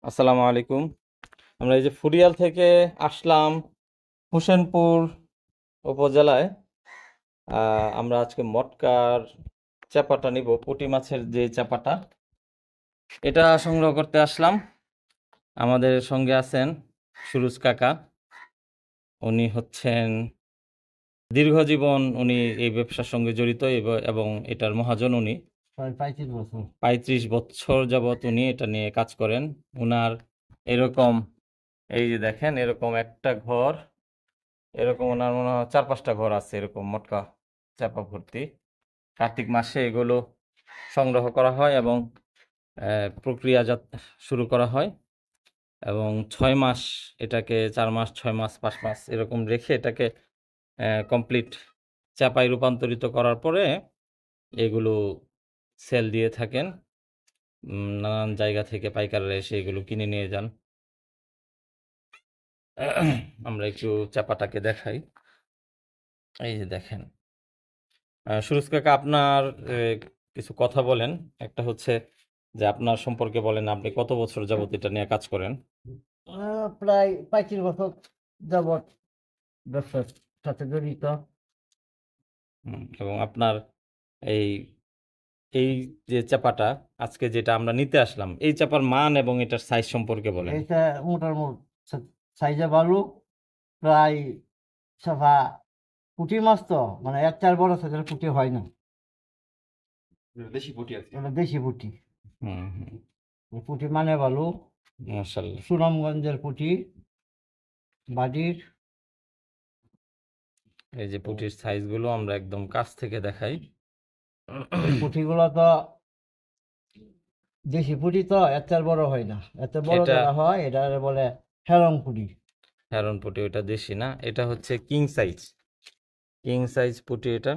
আসসালামু আলাইকুম। আমরা এই যে ফুরিয়াল থেকে আসলাম হোসেনপুর উপজেলায়। আমরা আজকে মটকার চাপাটা নিব, পুঁটি মাছের যে চাপাটা, এটা সংগ্রহ করতে আসলাম। আমাদের সঙ্গে আছেন সুরুজ কাকা। উনি হচ্ছেন দীর্ঘজীবন, উনি এই ব্যবসার সঙ্গে জড়িত এবং এটার মহাজন উনি। 35 বছর যাবৎ উনি এটা নিয়ে কাজ করেন। উনার এরকম, এই যে দেখেন, এরকম একটা ঘর, এরকম ওনার মনে হয় 4-5টা ঘর আছে এরকম মটকা চাপা ভর্তি। কার্তিক মাসে এগুলো সংগ্রহ করা হয় এবং প্রক্রিয়াজাত শুরু করা হয়, এবং 6 মাস, এটাকে 4 মাস, 6 মাস, 5 মাস এরকম রেখে এটাকে কমপ্লিট চাপায় রূপান্তরিত করার পরে এগুলো সেল দিয়ে থাকেন। নানান জায়গা থেকে পাইকাররা এসে এগুলো কিনে নিয়ে যান। আমরা একটু চাপাটাকে দেখাই। এই যে দেখেন, সুরজ কাকা, আপনার কিছু কথা বলেন। একটা হচ্ছে যে আপনার সম্পর্কে বলেন, আপনি কত বছর যাবত এটা নিয়ে কাজ করেন? প্রায় 35 বছর যাবৎ ব্যবসার সাথে জড়িত। এবং আপনার এই এই যে চাপাটা আজকে যেটা আমরা নিতে আসলাম, এই চাপার মান এবং এটার সাইজ সম্পর্কে বলেন। এটা মোটামুটি সাইজে ভালো, প্রায় সাফা পুঁটি মাছ তো, মানে এক চার বড় সাইজের পুঁটি হয় না, দেশি পুঁটি আছে। এটা দেশি পুঁটি। হুম হুম, এই পুঁটি মানে ভালো, মাশাআল্লাহ। সুনামগঞ্জের পুঁটি বাড়ির। এই যে পুঁটির সাইজগুলো আমরা একদম কাছ থেকে দেখাই। পুঁটিগুলো তো দেশি পুঁটি তো এত চার বড় হয় না, এত বড় এটা যারা হয় এটা বলে হেরং পুঁটি। হেরন পুঁটি, ওটা দেশি না, এটা হচ্ছে কিং সাইজ পুঁটি এটা।